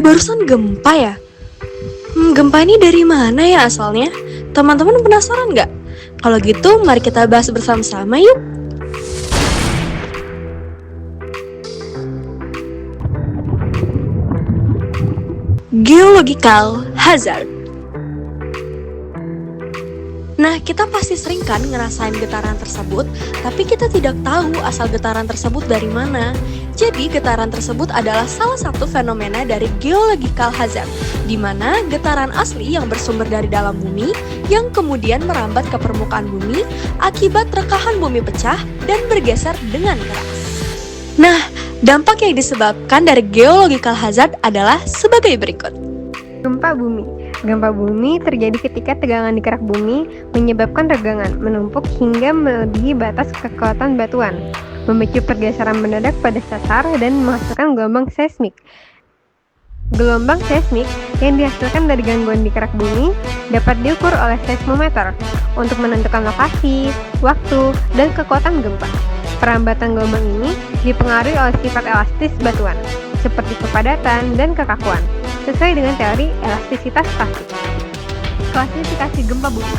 Barusan gempa ya? Gempa ini dari mana ya asalnya? Teman-teman penasaran nggak? Kalau gitu, mari kita bahas bersama-sama yuk. Geological hazard. Nah, kita pasti sering kan ngerasain getaran tersebut, tapi kita tidak tahu asal getaran tersebut dari mana. Jadi, getaran tersebut adalah salah satu fenomena dari geological hazard, di mana getaran asli yang bersumber dari dalam bumi, yang kemudian merambat ke permukaan bumi akibat rekahan bumi pecah dan bergeser dengan keras. Nah, dampak yang disebabkan dari geological hazard adalah sebagai berikut. Gempa bumi. Gempa bumi terjadi ketika tegangan di kerak bumi menyebabkan regangan menumpuk hingga melebihi batas kekuatan batuan, memicu pergeseran mendadak pada sesar dan menghasilkan gelombang seismik. Gelombang seismik yang dihasilkan dari gangguan di kerak bumi dapat diukur oleh seismometer untuk menentukan lokasi, waktu, dan kekuatan gempa. Perambatan gelombang ini dipengaruhi oleh sifat elastis batuan, seperti kepadatan dan kekakuan, sesuai dengan teori elastisitas plastik. Klasifikasi gempa bumi.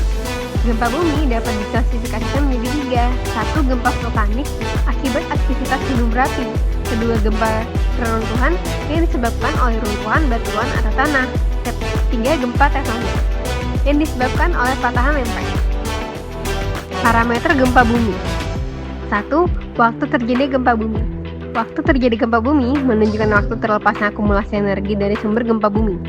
Gempa bumi dapat diklasifikasikan menjadi 3. 1. Gempa vulkanik akibat aktivitas gunung berapi. 2. Gempa reruntuhan yang disebabkan oleh runtuhan batuan atau tanah. 3. Gempa tektonik yang disebabkan oleh patahan lempeng. Parameter gempa bumi. 1. Waktu terjadi gempa bumi. Waktu terjadi gempa bumi menunjukkan waktu terlepasnya akumulasi energi dari sumber gempa bumi.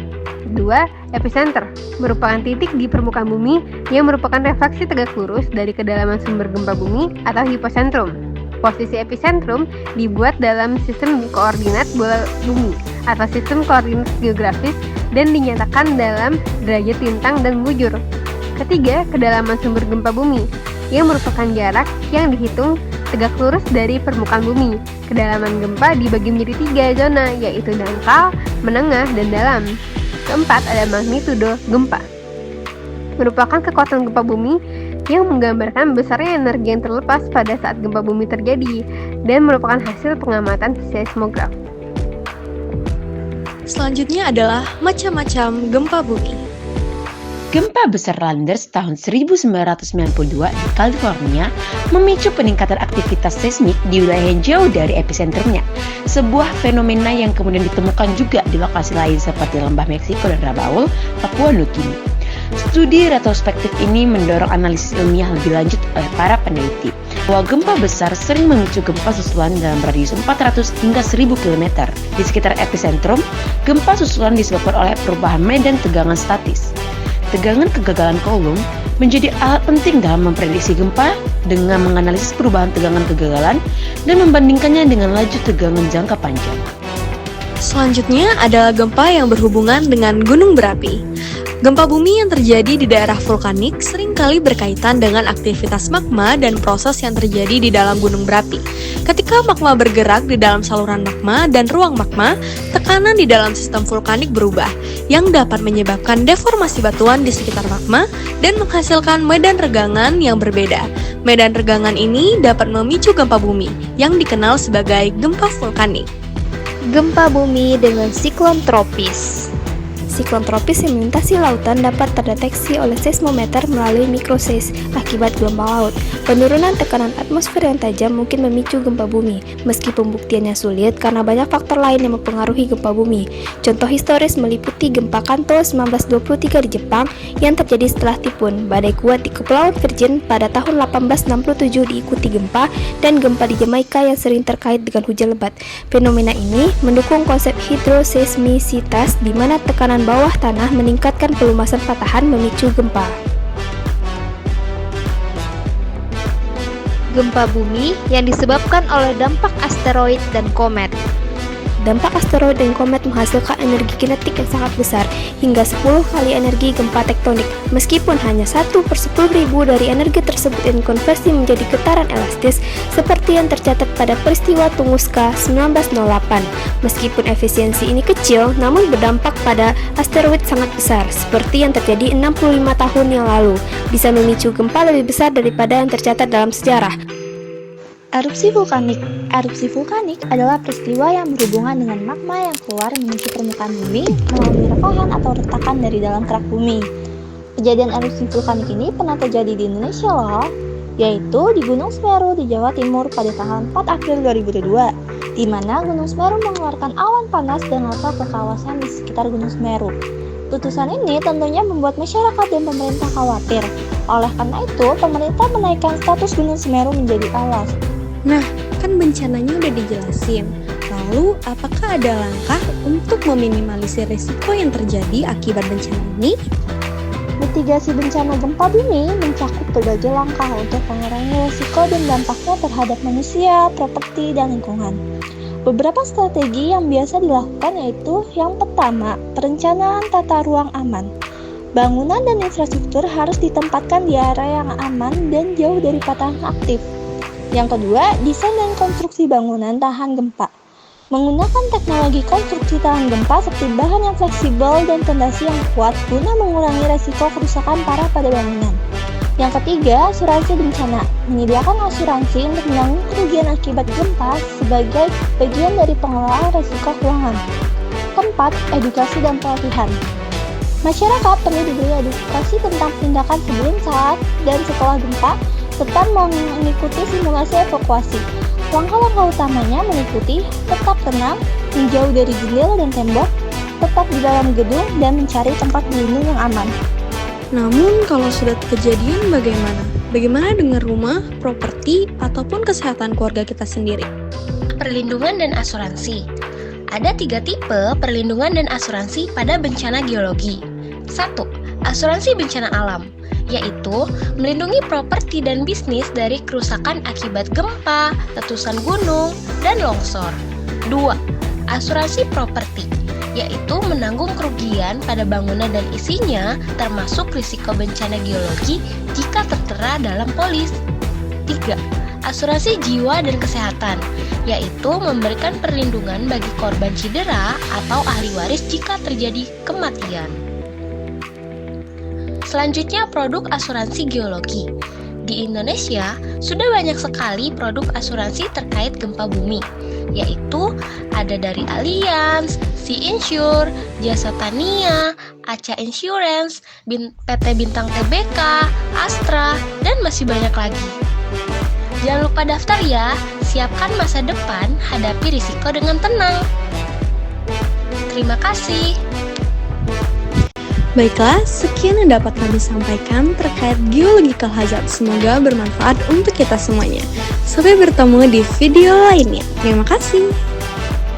2. Epicenter merupakan titik di permukaan bumi yang merupakan refleksi tegak lurus dari kedalaman sumber gempa bumi atau hipocentrum. Posisi epicentrum dibuat dalam sistem koordinat bola bumi atau sistem koordinat geografis dan dinyatakan dalam derajat lintang dan bujur. 3. Kedalaman sumber gempa bumi yang merupakan jarak yang dihitung tegak lurus dari permukaan bumi. Kedalaman gempa dibagi menjadi 3 zona, yaitu dangkal, menengah, dan dalam. 4. Ada magnitudo gempa. Merupakan kekuatan gempa bumi yang menggambarkan besarnya energi yang terlepas pada saat gempa bumi terjadi dan merupakan hasil pengamatan seismograf. Selanjutnya adalah macam-macam gempa bumi. Gempa besar Landers tahun 1992 di California memicu peningkatan aktivitas seismik di wilayah yang jauh dari episentrumnya. Sebuah fenomena yang kemudian ditemukan juga di lokasi lain seperti Lembah Meksiko dan Rabaul, Papua Nugini. Studi retrospektif ini mendorong analisis ilmiah lebih lanjut oleh para peneliti bahwa gempa besar sering memicu gempa susulan dalam radius 400 hingga 1000 km. Di sekitar epicentrum, gempa susulan disebabkan oleh perubahan medan tegangan statis. Tegangan kegagalan Coulomb menjadi alat penting dalam memprediksi gempa dengan menganalisis perubahan tegangan kegagalan dan membandingkannya dengan laju tegangan jangka panjang. Selanjutnya adalah gempa yang berhubungan dengan gunung berapi. Gempa bumi yang terjadi di daerah vulkanik seringkali berkaitan dengan aktivitas magma dan proses yang terjadi di dalam gunung berapi. Ketika magma bergerak di dalam saluran magma dan ruang magma, tekanan di dalam sistem vulkanik berubah, yang dapat menyebabkan deformasi batuan di sekitar magma dan menghasilkan medan regangan yang berbeda. Medan regangan ini dapat memicu gempa bumi, yang dikenal sebagai gempa vulkanik. Gempa bumi dengan siklon tropis. Siklon tropis yang melintasi lautan dapat terdeteksi oleh seismometer melalui mikroseis akibat gelombang laut. Penurunan tekanan atmosfer yang tajam mungkin memicu gempa bumi, meski pembuktiannya sulit karena banyak faktor lain yang mempengaruhi gempa bumi. Contoh historis meliputi gempa Kanto 1923 di Jepang yang terjadi setelah Tipun, badai kuat di Kepulauan Virgin pada tahun 1867 diikuti gempa, dan gempa di Jamaika yang sering terkait dengan hujan lebat. Fenomena ini mendukung konsep hidroseismisitas di mana tekanan bawah tanah meningkatkan pelumasan patahan memicu gempa. Gempa bumi yang disebabkan oleh dampak asteroid dan komet. Dampak asteroid dan komet menghasilkan energi kinetik yang sangat besar, hingga 10 kali energi gempa tektonik. Meskipun hanya 1/10.000 dari energi tersebut dikonversi menjadi getaran elastis, seperti yang tercatat pada peristiwa Tunguska 1908. Meskipun efisiensi ini kecil, namun berdampak pada asteroid sangat besar, seperti yang terjadi 65 tahun yang lalu, bisa memicu gempa lebih besar daripada yang tercatat dalam sejarah. Erupsi vulkanik. Erupsi vulkanik adalah peristiwa yang berhubungan dengan magma yang keluar menuju permukaan bumi melalui rekahan atau retakan dari dalam kerak bumi. Kejadian erupsi vulkanik ini pernah terjadi di Indonesia loh, yaitu di Gunung Semeru di Jawa Timur pada tanggal 4 April 2022, di mana Gunung Semeru mengeluarkan awan panas dan lava ke kawasan di sekitar Gunung Semeru. Letusan ini tentunya membuat masyarakat dan pemerintah khawatir. Oleh karena itu, pemerintah menaikkan status Gunung Semeru menjadi awas. Nah, kan bencananya udah dijelasin. Lalu, apakah ada langkah untuk meminimalisir risiko yang terjadi akibat bencana ini? Mitigasi bencana gempa bumi mencakup berbagai langkah untuk mengurangi risiko dan dampaknya terhadap manusia, properti, dan lingkungan. Beberapa strategi yang biasa dilakukan yaitu yang pertama, perencanaan tata ruang aman. Bangunan dan infrastruktur harus ditempatkan di area yang aman dan jauh dari patahan aktif. Yang kedua, desain dan konstruksi bangunan tahan gempa. Menggunakan teknologi konstruksi tahan gempa seperti bahan yang fleksibel dan fondasi yang kuat guna mengurangi resiko kerusakan parah pada bangunan. Yang ketiga, asuransi bencana. Menyediakan asuransi untuk menanggung kerugian akibat gempa sebagai bagian dari pengelolaan resiko keuangan. Keempat, edukasi dan pelatihan. Masyarakat perlu diberi edukasi tentang tindakan sebelum, saat, dan setelah gempa, serta mengikuti simulasi evakuasi. Langkah-langkah utamanya meliputi tetap tenang, menjauh dari jendela dan tembok, tetap di dalam gedung, dan mencari tempat berlindung yang aman. Namun, kalau sudah kejadian bagaimana? Bagaimana dengan rumah, properti, ataupun kesehatan keluarga kita sendiri? Perlindungan dan asuransi. Ada 3 tipe perlindungan dan asuransi pada bencana geologi. 1. Asuransi bencana alam, yaitu melindungi properti dan bisnis dari kerusakan akibat gempa, letusan gunung, dan longsor. 2. Asuransi properti, yaitu menanggung kerugian pada bangunan dan isinya termasuk risiko bencana geologi jika tertera dalam polis. 3. Asuransi jiwa dan kesehatan, yaitu memberikan perlindungan bagi korban cedera atau ahli waris jika terjadi kematian. Selanjutnya, produk asuransi geologi. Di Indonesia, sudah banyak sekali produk asuransi terkait gempa bumi, yaitu ada dari Allianz, Sea Insure, Jasa Tania, Aca Insurance, PT Bintang Tbk, Astra, dan masih banyak lagi. Jangan lupa daftar ya, siapkan masa depan, hadapi risiko dengan tenang. Terima kasih. Baiklah, sekian yang dapat kami sampaikan terkait geological hazard. Semoga bermanfaat untuk kita semuanya. Sampai bertemu di video lainnya. Terima kasih.